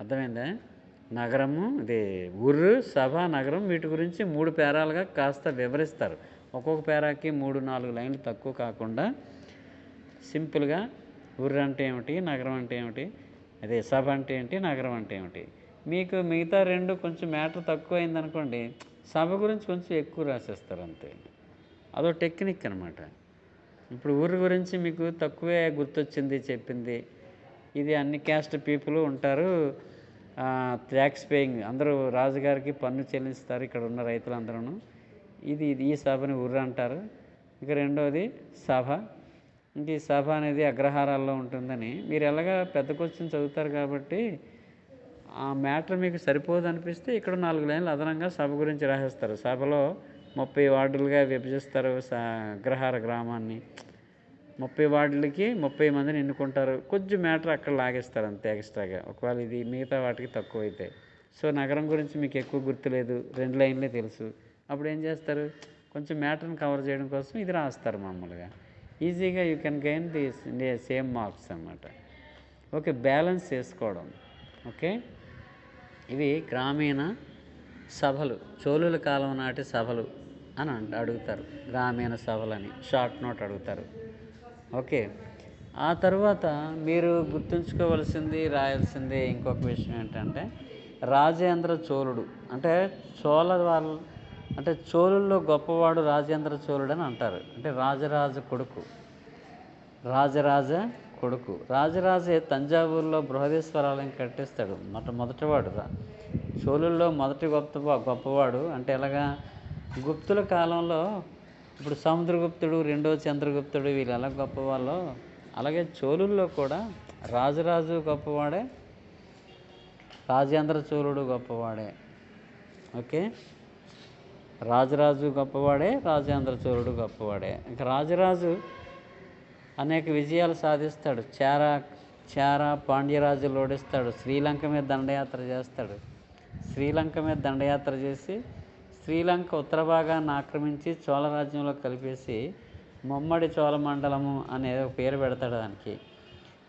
అర్థమైందా? నగరము, ఇది ఊరు, సభ, నగరం, వీటి గురించి 3 పేరాలుగా కాస్త వివరిస్తారు. ఒక్కొక్క పేరాకి 3-4 లైన్లు తక్కువ కాకుండా సింపుల్గా ఊరు అంటే ఏమిటి, నగరం అంటే ఏమిటి, అదే సభ అంటే ఏంటి, నగరం అంటే ఏమిటి. మీకు మిగతా 2 కొంచెం మ్యాటర్ తక్కువ అయిందనుకోండి, సభ గురించి కొంచెం ఎక్కువ రాసేస్తారు అంతే. అదో టెక్నిక్ అనమాట. ఇప్పుడు ఊరు గురించి మీకు తక్కువే గుర్తొచ్చింది, చెప్పింది. ఇది అన్ని క్యాస్ట్ పీపుల్ ఉంటారు, ట్యాక్స్ పేయింగ్, అందరూ రాజుగారికి పన్ను చెల్లిస్తారు ఇక్కడ ఉన్న రైతులందరూ. ఈ సభని ఊరు అంటారు. ఇక రెండవది సభ. ఇంక ఈ సభ అనేది అగ్రహారాల్లో ఉంటుందని మీరు ఎలాగా పెద్ద క్వశ్చన్ చదువుతారు కాబట్టి ఆ మ్యాటర్ మీకు సరిపోదు అనిపిస్తే ఇక్కడ 4 లైన్లు అదనంగా సభ గురించి రాసేస్తారు. సభలో 30 వార్డులుగా విభజిస్తారు అగ్రహార గ్రామాన్ని. 30 వార్డులకి 30 మందిని ఎన్నుకుంటారు. కొంచెం మ్యాటర్ అక్కడ లాగేస్తారు అంతే ఎక్స్ట్రాగా, ఒకవేళ ఇది మిగతా వాటికి తక్కువ అయితే. సో నగరం గురించి మీకు ఎక్కువ గుర్తులేదు, 2 లైన్లే తెలుసు. అప్పుడు ఏం చేస్తారు, కొంచెం మ్యాటర్ని కవర్ చేయడం కోసం ఇది రాస్తారు మామూలుగా. ఈజీగా you can gain the same marks అన్నమాట. ఓకే, బ్యాలెన్స్ చేసుకోవడం. ఓకే, ఇవి గ్రామీణ సభలు, చోళుల కాలం నాటి సభలు అని అడుగుతారు. గ్రామీణ సభలని షార్ట్ నోట్ అడుగుతారు. ఓకే, ఆ తర్వాత మీరు గుర్తుంచుకోవలసింది, రాయాల్సింది ఇంకొక విషయం ఏంటంటే రాజేంద్ర చోళుడు. అంటే చోళుల్లో గొప్పవాడు రాజేంద్ర చోళుడు అని అంటారు. అంటే రాజరాజ కొడుకు. రాజరాజే తంజావూరులో బృహదీశ్వరాలయం కట్టిస్తాడు. మొదటివాడు చోళుల్లో మొదటి గొప్పవాడు. అంటే ఎలాగా, గుప్తుల కాలంలో ఇప్పుడు సముద్రగుప్తుడు, రెండో చంద్రగుప్తుడు, వీళ్ళు ఎలా గొప్పవాళ్ళో అలాగే చోళుల్లో కూడా రాజరాజు గొప్పవాడే, రాజేంద్ర చోళుడు గొప్పవాడే. ఓకే, రాజరాజు గొప్పవాడే, రాజేంద్ర చోళుడు గొప్పవాడే. ఇంకా రాజరాజు అనేక విజయాలు సాధిస్తాడు. చేర పాండ్యరాజులు ఓడిస్తాడు. శ్రీలంక మీద దండయాత్ర చేసి శ్రీలంక ఉత్తర భాగాన్ని ఆక్రమించి చోళ రాజ్యంలో కలిపేసి ముమ్మడి చోళ మండలము అనే పేరు పెడతాడు దానికి.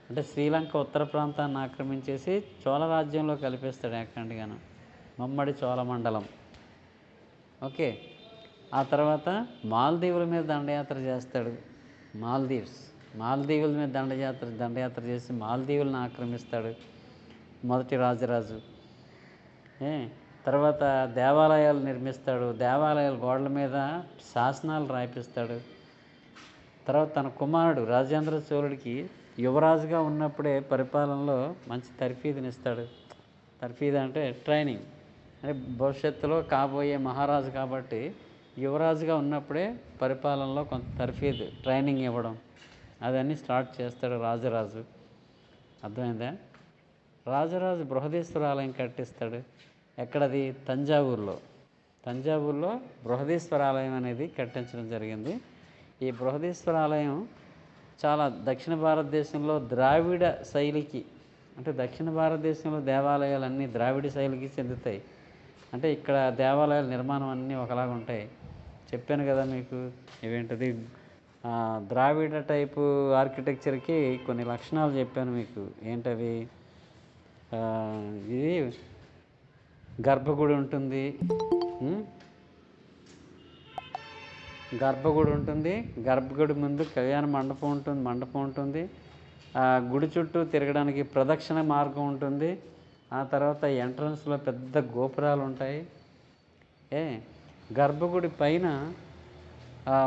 అంటే శ్రీలంక ఉత్తర ప్రాంతాన్ని ఆక్రమించేసి చోళ రాజ్యంలో కలిపేస్తాడు ఏకండిగాను, ముమ్మడి చోళ మండలం. ఓకే, ఆ తర్వాత మాల్దీవుల మీద దండయాత్ర చేస్తాడు. మాల్దీవుల మీద దండయాత్ర చేసి మాల్దీవులను ఆక్రమిస్తాడు మొదటి రాజరాజు. తర్వాత దేవాలయాలు నిర్మిస్తాడు. దేవాలయాల గోడల మీద శాసనాలు రాయిపిస్తాడు. తర్వాత తన కుమారుడు రాజేంద్ర చోళుడికి యువరాజుగా ఉన్నప్పుడే పరిపాలనలో మంచి తర్ఫీదునిస్తాడు. తర్ఫీదు అంటే ట్రైనింగ్, అంటే భవిష్యత్తులో కాబోయే మహారాజు కాబట్టి యువరాజుగా ఉన్నప్పుడే పరిపాలనలో కొంత తర్ఫీదు, ట్రైనింగ్ ఇవ్వడం, అదన్నీ స్టార్ట్ చేస్తాడు రాజరాజు. అర్థమైందా? రాజరాజు బృహదీశ్వర ఆలయం కట్టిస్తాడు. ఎక్కడది? తంజావూరులో బృహదీశ్వర ఆలయం అనేది కట్టించడం జరిగింది. ఈ బృహదీశ్వర ఆలయం చాలా దక్షిణ భారతదేశంలో ద్రావిడ శైలికి, అంటే దక్షిణ భారతదేశంలో దేవాలయాలన్నీ ద్రావిడ శైలికి చెందుతాయి. అంటే ఇక్కడ దేవాలయాల నిర్మాణం అన్నీ ఒకలాగా ఉంటాయి. చెప్పాను కదా మీకు, ఇవేంటది ద్రావిడ టైపు ఆర్కిటెక్చర్కి కొన్ని లక్షణాలు చెప్పాను మీకు. ఏంటవి? ఇది గర్భగుడి ఉంటుంది. ఉమ్, గర్భగుడి ఉంటుంది. గర్భగుడి ముందు కళ్యాణ మండపం ఉంటుంది. ఆ గుడి చుట్టూ తిరగడానికి ప్రదక్షిణ మార్గం ఉంటుంది. ఆ తర్వాత ఎంట్రన్స్లో పెద్ద గోపురాలు ఉంటాయి. ఏ గర్భగుడి పైన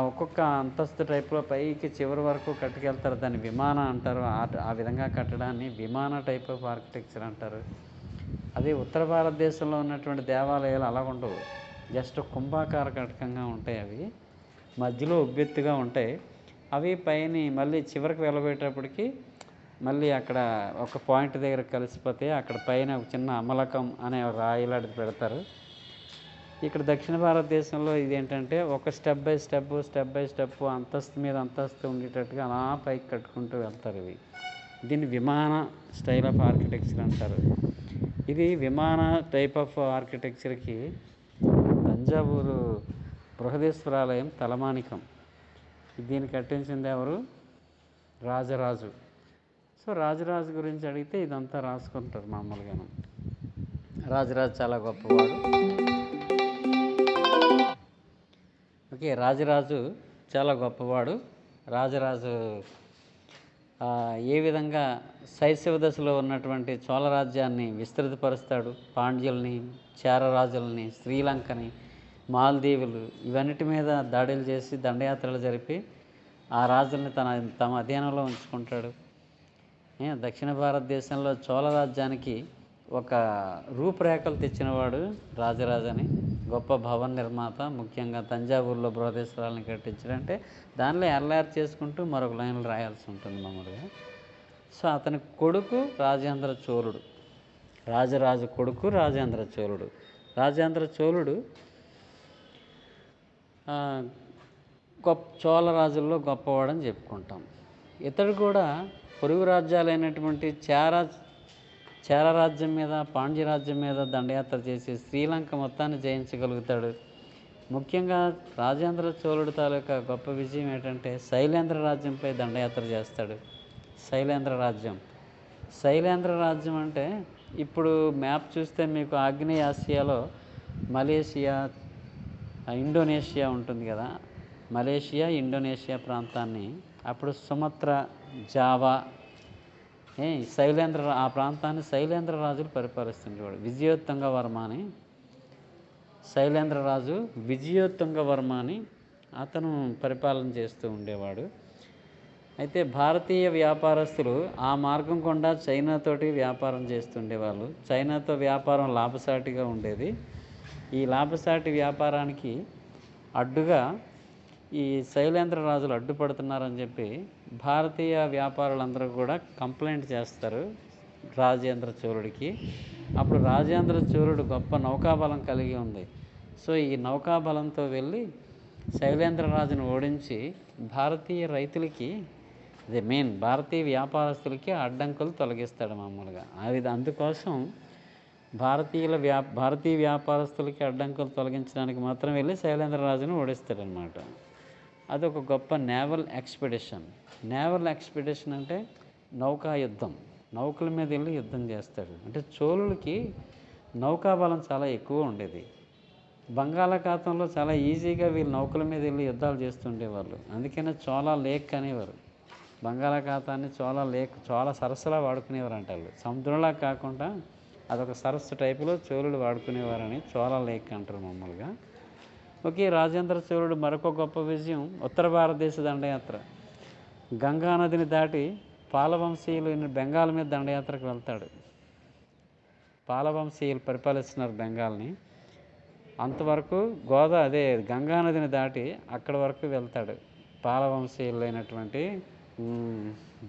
ఒక్కొక్క అంతస్తు టైప్లో పైకి చివరి వరకు కట్టుకెళ్తారు. దాన్ని విమాన అంటారు. ఆ విధంగా కట్టడాన్ని విమాన టైప్ ఆఫ్ ఆర్కిటెక్చర్ అంటారు. అదే ఉత్తర భారతదేశంలో ఉన్నటువంటి దేవాలయాలు అలా ఉండవు. జస్ట్ కుంభాకార కటకంగా ఉంటాయి. అవి మధ్యలో ఉబ్బెత్తుగా ఉంటాయి. అవి పైన మళ్ళీ చివరికి వెళ్ళబోయేటప్పటికి మళ్ళీ అక్కడ ఒక పాయింట్ దగ్గర కలిసిపోతే అక్కడ పైన ఒక చిన్న అమలకం అనే రాయి లాంటిది పెడతారు. ఇక్కడ దక్షిణ భారతదేశంలో ఇదేంటంటే ఒక స్టెప్ బై స్టెప్ అంతస్తు మీద అంతస్తు ఉండేటట్టుగా అలా పైకి కట్టుకుంటూ వెళ్తారు. దీన్ని విమాన స్టైల్ ఆఫ్ ఆర్కిటెక్చర్ అంటారు. ఇది విమాన టైప్ ఆఫ్ ఆర్కిటెక్చర్కి తంజావూరు బృహదేశ్వరాలయం తలమానికం. దీన్ని కట్టించింది ఎవరు? రాజరాజు. సో రాజరాజు గురించి అడిగితే ఇదంతా రాసుకుంటారు మామూలుగాను. రాజరాజు చాలా గొప్పవాడు. ఓకే, రాజరాజు చాలా గొప్పవాడు. రాజరాజు ఏ విధంగా శైశవ దశలో ఉన్నటువంటి చోళ రాజ్యాన్ని విస్తృతపరుస్తాడు. పాండ్యుల్ని, చేరరాజుల్ని, శ్రీలంకని, మాల్దీవులు ఇవన్నిటి మీద దాడులు చేసి దండయాత్రలు జరిపి ఆ రాజుల్ని తమ అధీనంలో ఉంచుకుంటాడు. దక్షిణ భారతదేశంలో చోళ రాజ్యానికి ఒక రూపురేఖలు తెచ్చినవాడు రాజరాజని. గొప్ప భవన నిర్మాత. ముఖ్యంగా తంజావూరులో బృహదేశ్వరాలను కట్టించాడంటే దానిలో ఎల్ఆర్ చేసుకుంటూ మరొక లైన్లు రాయాల్సి ఉంటుంది మామూలుగా. సో అతని కొడుకు రాజేంద్ర చోళుడు. రాజరాజు కొడుకు రాజేంద్ర చోళుడు. రాజేంద్ర చోళుడు చోళ రాజుల్లో గొప్పవాడని చెప్పుకుంటాం. ఇతడు కూడా పొరుగు రాజ్యాలైనటువంటి చేర రాజ్యం మీద, పాండ్య రాజ్యం మీద దండయాత్ర చేసి శ్రీలంక మొత్తాన్ని జయించగలుగుతాడు. ముఖ్యంగా రాజేంద్ర చోళుడు తాలూకా గొప్ప విజయం ఏంటంటే శైలేంద్ర రాజ్యంపై దండయాత్ర చేస్తాడు. శైలేంద్ర రాజ్యం అంటే ఇప్పుడు మ్యాప్ చూస్తే మీకు ఆగ్నేయ ఆసియాలో మలేషియా, ఇండోనేషియా ఉంటుంది కదా. మలేషియా, ఇండోనేషియా ప్రాంతాన్ని అప్పుడు సుమత్రా, జావా, ఆ ప్రాంతాన్ని శైలేంద్ర రాజులు పరిపాలిస్తుండేవాడు. విజయోత్తుంగవర్మ అని అతను పరిపాలన చేస్తూ ఉండేవాడు. అయితే భారతీయ వ్యాపారస్తులు ఆ మార్గం గుండా చైనాతోటి వ్యాపారం చేస్తుండేవాళ్ళు. చైనాతో వ్యాపారం లాభసాటిగా ఉండేది. ఈ లాభసాటి వ్యాపారానికి అడ్డుగా ఈ శైలేంద్ర రాజులు అడ్డుపడుతున్నారని చెప్పి భారతీయ వ్యాపారులందరూ కూడా కంప్లైంట్ చేస్తారు రాజేంద్ర చోళుడికి. అప్పుడు రాజేంద్ర చోళుడు గొప్ప నౌకాబలం కలిగి ఉంది. సో ఈ నౌకాబలంతో వెళ్ళి శైలేంద్ర రాజును ఓడించి భారతీయ రైతులకి భారతీయ వ్యాపారస్తులకి అడ్డంకులు తొలగిస్తాడు మామూలుగా. అందుకోసం భారతీయ వ్యాపారస్తులకి అడ్డంకులు తొలగించడానికి మాత్రం వెళ్ళి శైలేంద్ర రాజును ఓడిస్తాడనమాట. అదొక గొప్ప నేవల్ ఎక్స్పెడిషన్ అంటే నౌకా యుద్ధం. నౌకల మీద వెళ్ళి యుద్ధం చేస్తాడు. అంటే చోళులకి నౌకాబలం చాలా ఎక్కువ ఉండేది. బంగాళాఖాతంలో చాలా ఈజీగా వీళ్ళు నౌకల మీద వెళ్ళి యుద్ధాలు చేస్తుండేవాళ్ళు. అందుకనే చోళ లేక్ అనేవారు. బంగాళాఖాతాన్ని చోళ సరస్సులా వాడుకునేవారు అంటే వాళ్ళు. సముద్రంలా కాకుండా అదొక సరస్సు టైపులో చోళులు వాడుకునేవారని చోళ లేక్ అంటారు మామూలుగా. ఓకే, రాజేంద్ర చోళుడు మరొక గొప్ప విజయం ఉత్తర భారతదేశ దండయాత్ర. గంగా నదిని దాటి పాలవంశీయులు బెంగాల్ మీద దండయాత్రకు వెళ్తాడు. పాలవంశీయులు పరిపాలిస్తున్నారు బెంగాల్ని. అంతవరకు గంగా నదిని దాటి అక్కడి వరకు వెళ్తాడు పాలవంశీయులు అయినటువంటి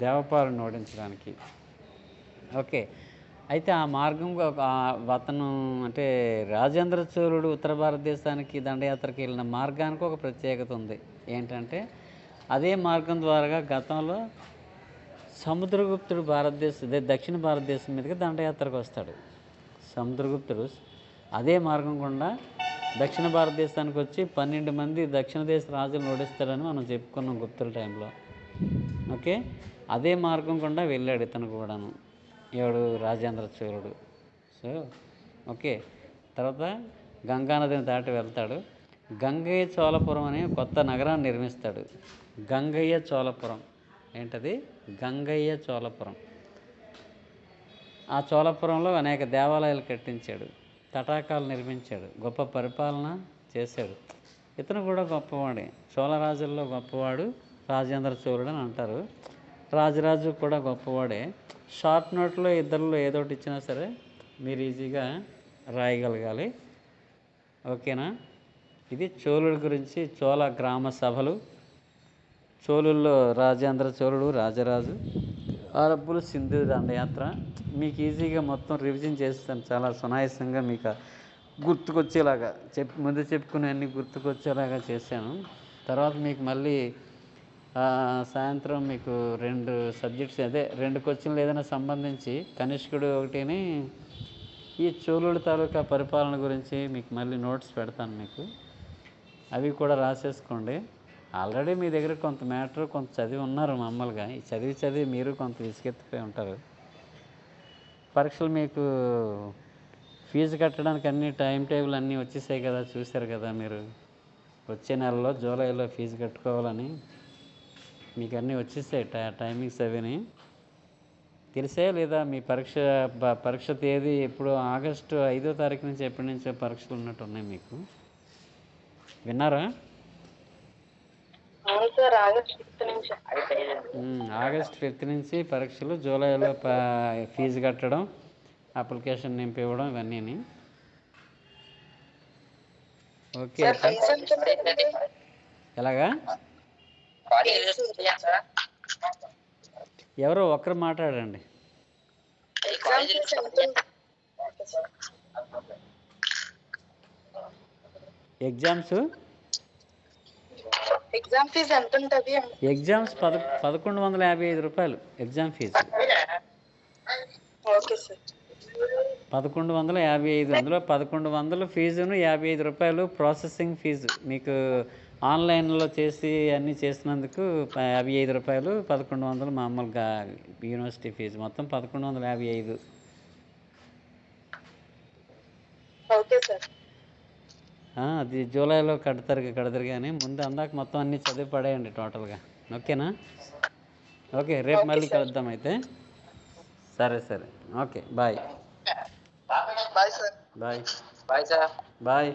దేవపాలను ఓడించడానికి. ఓకే, అయితే ఆ మార్గం అతను అంటే రాజేంద్ర చోళుడు ఉత్తర భారతదేశానికి దండయాత్రకి వెళ్ళిన మార్గానికి ఒక ప్రత్యేకత ఉంది. ఏంటంటే అదే మార్గం ద్వారా గతంలో సముద్రగుప్తుడు దక్షిణ భారతదేశం మీదకి దండయాత్రకు వస్తాడు. సముద్రగుప్తుడు అదే మార్గం గుండా దక్షిణ భారతదేశానికి వచ్చి 12 మంది దక్షిణ దేశ రాజులను ఓడిస్తాడని మనం చెప్పుకున్నాం గుప్తుల టైంలో. ఓకే, అదే మార్గం గుండా వెళ్ళాడు ఇతను కూడాను, రాజేంద్ర చోళుడు. సో ఓకే, తర్వాత గంగానదిని దాటి వెళ్తాడు. గంగయ్య చోళపురం అనే కొత్త నగరాన్ని నిర్మిస్తాడు. గంగయ్య చోళపురం ఏంటది? గంగయ్య చోళపురం. ఆ చోళపురంలో అనేక దేవాలయాలు కట్టించాడు, తటాకాలు నిర్మించాడు, గొప్ప పరిపాలన చేశాడు. ఇతను కూడా గొప్పవాడే. చోళరాజుల్లో గొప్పవాడు రాజేంద్ర చోళుడు అని అంటారు. రాజరాజు కూడా గొప్పవాడే. షార్ట్ నోట్లో ఇద్దరిలో ఏదో ఒకటి ఇచ్చినా సరే మీరు ఈజీగా రాయగలగాలి. ఓకేనా? ఇది చోళుడి గురించి. చోళ గ్రామ సభలు, చోళుల్లో రాజేంద్ర చోళుడు రాజరాజు, అరబ్బులు సింధు దండయాత్ర. మీకు ఈజీగా మొత్తం రివిజన్ చేస్తాను, చాలా సునాయాసంగా మీకు గుర్తుకొచ్చేలాగా ముందు చెప్పుకునేవన్నీ గుర్తుకొచ్చేలాగా చేశాను. తర్వాత మీకు మళ్ళీ సాయంత్రం మీకు 2 సబ్జెక్ట్స్, అదే 2 క్వశ్చన్లు ఏదైనా సంబంధించి కనిష్కుడు ఒకటిని ఈ చోళుడి తాలూకా పరిపాలన గురించి మీకు మళ్ళీ నోట్స్ పెడతాను మీకు. అవి కూడా రాసేసుకోండి. ఆల్రెడీ మీ దగ్గర కొంత మ్యాటర్ కొంత చదివి ఉన్నారు మామూలుగా. ఈ చదివి మీరు కొంత విసుగెత్తిపోయి ఉంటారు. పరీక్షలు మీకు ఫీజు కట్టడానికి అన్ని టైం టేబుల్ అన్నీ వచ్చేసాయి కదా, చూశారు కదా మీరు. వచ్చే నెలలో జూలైలో ఫీజు కట్టుకోవాలని మీకు అన్నీ వచ్చేసాయి టైమింగ్స్ అవిని. తెలిసే లేదా? మీ పరీక్ష తేదీ ఎప్పుడు? ఆగస్టు 5వ తారీఖు నుంచి ఎప్పటి నుంచో పరీక్షలు ఉన్నట్టు ఉన్నాయి మీకు. విన్నారా? ఆగస్ట్ 5th నుంచి పరీక్షలు, జూలైలో ఫీజు కట్టడం, అప్లికేషన్ నింపి ఇవ్వడం, ఇవన్నీ. ఓకే. ఎలాగా? ఎవరో ఒక్కరు మాట్లాడండి. ఎగ్జామ్ ఫీజు ఎంత ఉంటుంది? ఎగ్జామ్స్ 1155 రూపాయలు ఎగ్జామ్ ఫీజు. Okay sir. 1155. అందులో 1100 ఫీజును 55 రూపాయలు ప్రాసెసింగ్ ఫీజు. మీకు ఆన్లైన్లో చేసి అన్నీ చేసినందుకు 55 రూపాయలు, 1100 మామూలుగా యూనివర్సిటీ ఫీజు. మొత్తం 1155. Okay sir. అది జూలైలో కడతారు కానీ ముందు అందాక మొత్తం అన్నీ చదివి పడేయండి టోటల్గా. ఓకేనా? ఓకే, రేపు మళ్ళీ కలుద్దాం అయితే. సరే. Okay, bye. Bye sir. Bye. Bye sir. Bye.